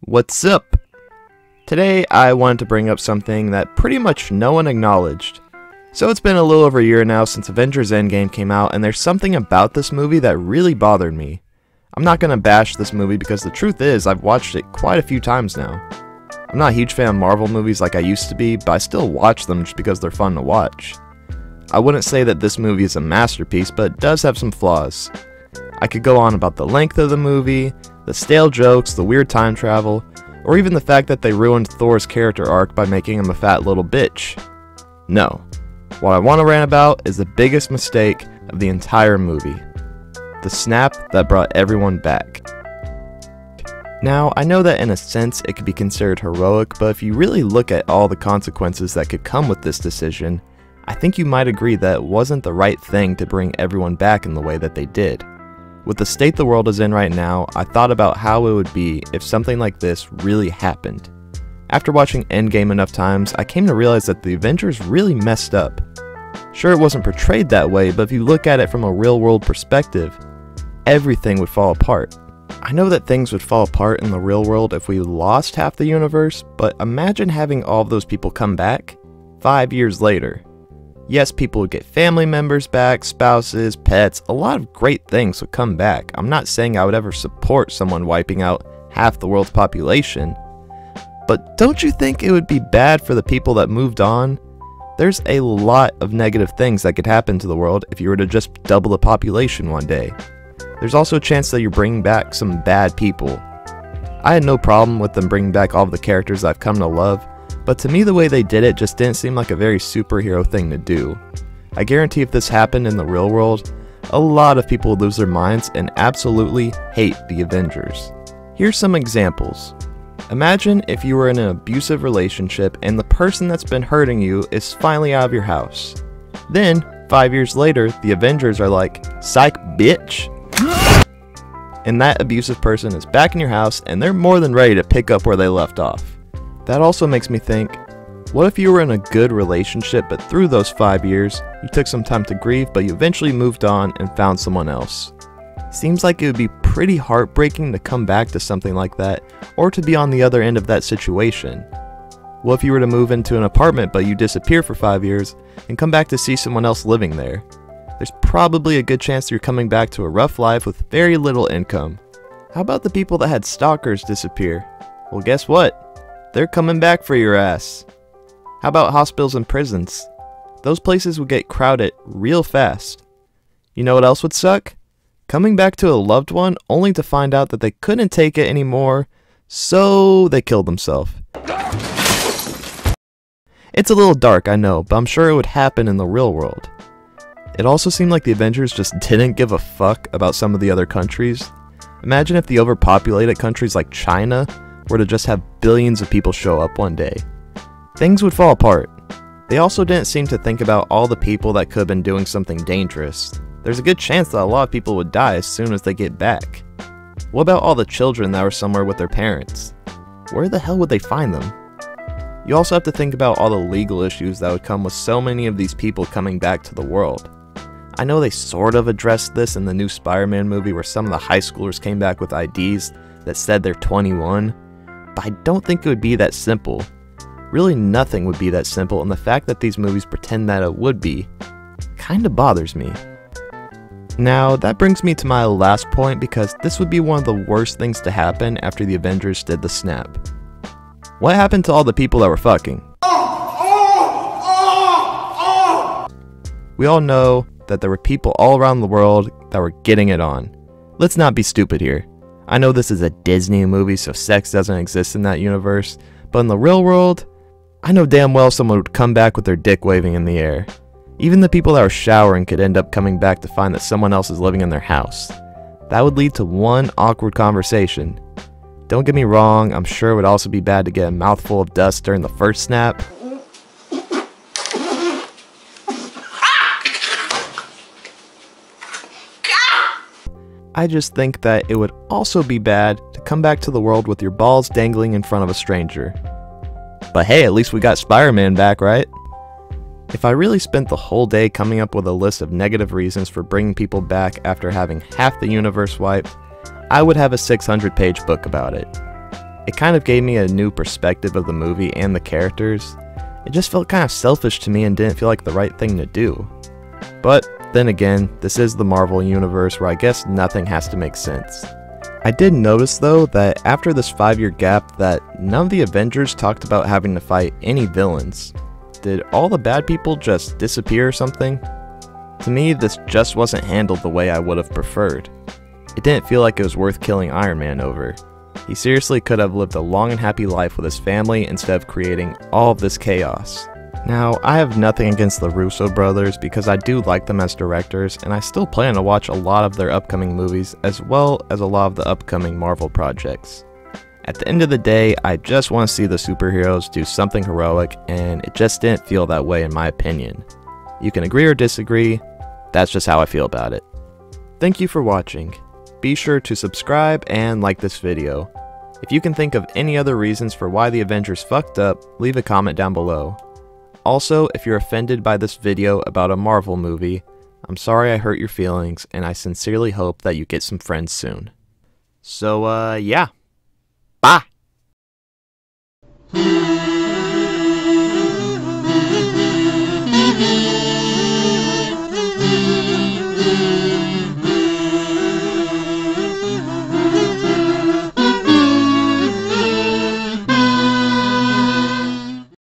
What's up? Today I wanted to bring up something that pretty much no one acknowledged. So it's been a little over a year now since Avengers Endgame came out, and there's something about this movie that really bothered me. I'm not gonna bash this movie because the truth is I've watched it quite a few times now. I'm not a huge fan of Marvel movies like I used to be, but I still watch them just because they're fun to watch. I wouldn't say that this movie is a masterpiece, but it does have some flaws. I could go on about the length of the movie, the stale jokes, the weird time travel, or even the fact that they ruined Thor's character arc by making him a fat little bitch. No. What I want to rant about is the biggest mistake of the entire movie. The snap that brought everyone back. Now, I know that in a sense it could be considered heroic, but if you really look at all the consequences that could come with this decision, I think you might agree that it wasn't the right thing to bring everyone back in the way that they did. With the state the world is in right now, I thought about how it would be if something like this really happened. After watching Endgame enough times, I came to realize that the Avengers really messed up. Sure, it wasn't portrayed that way, but if you look at it from a real-world perspective, everything would fall apart. I know that things would fall apart in the real world if we lost half the universe, but imagine having all of those people come back 5 years later. Yes, people would get family members back, spouses, pets, a lot of great things would come back. I'm not saying I would ever support someone wiping out half the world's population, but don't you think it would be bad for the people that moved on? There's a lot of negative things that could happen to the world if you were to just double the population one day. There's also a chance that you're bringing back some bad people. I had no problem with them bringing back all of the characters I've come to love, but to me the way they did it just didn't seem like a very superhero thing to do. I guarantee if this happened in the real world, a lot of people would lose their minds and absolutely hate the Avengers. Here's some examples. Imagine if you were in an abusive relationship and the person that's been hurting you is finally out of your house. Then, 5 years later, the Avengers are like, "Psych, bitch!" And that abusive person is back in your house and they're more than ready to pick up where they left off. That also makes me think, what if you were in a good relationship but through those 5 years, you took some time to grieve but you eventually moved on and found someone else? Seems like it would be pretty heartbreaking to come back to something like that, or to be on the other end of that situation. What if you were to move into an apartment but you disappear for 5 years and come back to see someone else living there? There's probably a good chance you're coming back to a rough life with very little income. How about the people that had stalkers disappear? Well, guess what? They're coming back for your ass. How about hospitals and prisons? Those places would get crowded real fast. You know what else would suck? Coming back to a loved one only to find out that they couldn't take it anymore, so they killed themselves. It's a little dark, I know, but I'm sure it would happen in the real world. It also seemed like the Avengers just didn't give a fuck about some of the other countries. Imagine if the overpopulated countries like China were to just have billions of people show up one day. Things would fall apart. They also didn't seem to think about all the people that could have been doing something dangerous. There's a good chance that a lot of people would die as soon as they get back. What about all the children that were somewhere with their parents? Where the hell would they find them? You also have to think about all the legal issues that would come with so many of these people coming back to the world. I know they sort of addressed this in the new Spider-Man movie where some of the high schoolers came back with IDs that said they're 21, but I don't think it would be that simple. Really nothing would be that simple, and the fact that these movies pretend that it would be kinda bothers me. Now, that brings me to my last point because this would be one of the worst things to happen after the Avengers did the snap. What happened to all the people that were fucking? We all know that there were people all around the world that were getting it on. Let's not be stupid here. I know this is a Disney movie, so sex doesn't exist in that universe, but in the real world, I know damn well someone would come back with their dick waving in the air. Even the people that were showering could end up coming back to find that someone else is living in their house. That would lead to one awkward conversation. Don't get me wrong, I'm sure it would also be bad to get a mouthful of dust during the first snap. I just think that it would also be bad to come back to the world with your balls dangling in front of a stranger. But hey, at least we got Spider-Man back, right? If I really spent the whole day coming up with a list of negative reasons for bringing people back after having half the universe wiped, I would have a 600-page book about it. It kind of gave me a new perspective of the movie and the characters. It just felt kind of selfish to me and didn't feel like the right thing to do. But then again, this is the Marvel universe where I guess nothing has to make sense. I did notice though that after this 5-year gap that none of the Avengers talked about having to fight any villains. Did all the bad people just disappear or something? To me, this just wasn't handled the way I would have preferred. It didn't feel like it was worth killing Iron Man over. He seriously could have lived a long and happy life with his family instead of creating all of this chaos. Now, I have nothing against the Russo brothers because I do like them as directors, and I still plan to watch a lot of their upcoming movies as well as a lot of the upcoming Marvel projects. At the end of the day, I just want to see the superheroes do something heroic, and it just didn't feel that way in my opinion. You can agree or disagree, that's just how I feel about it. Thank you for watching. Be sure to subscribe and like this video. If you can think of any other reasons for why the Avengers fucked up, leave a comment down below. Also, if you're offended by this video about a Marvel movie, I'm sorry I hurt your feelings, and I sincerely hope that you get some friends soon. So, yeah. Bye!